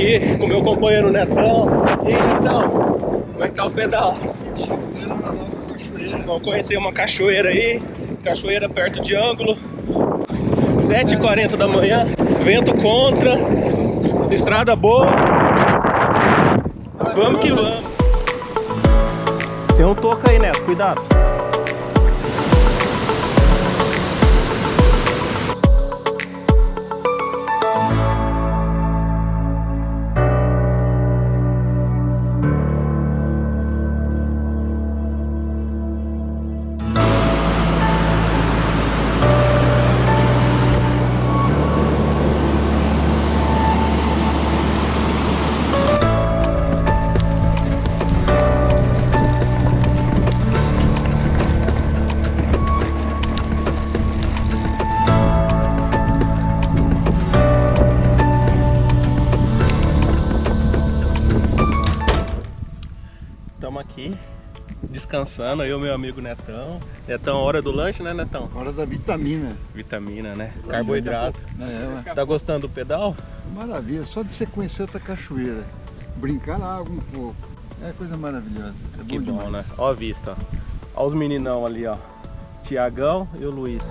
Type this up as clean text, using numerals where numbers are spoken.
aqui com meu companheiro Netão. E aí, Netão, como é que tá o pedal? Vamos conhecer uma cachoeira aí, cachoeira perto de Ângulo, 7h40 da manhã, vento contra, estrada boa, vamos que vamos. Tem um toco aí, Neto, cuidado. Estamos aqui descansando, eu e meu amigo Netão. Netão, hora do lanche, né, Netão? Hora da vitamina. Vitamina, né? Carboidrato. Tá gostando do pedal? Maravilha, só de você conhecer outra cachoeira, brincar na água um pouco, é coisa maravilhosa. É Que bom bom, demais. né? Ó a vista, ó. Ó os meninão ali, ó. Tiagão e o Luiz.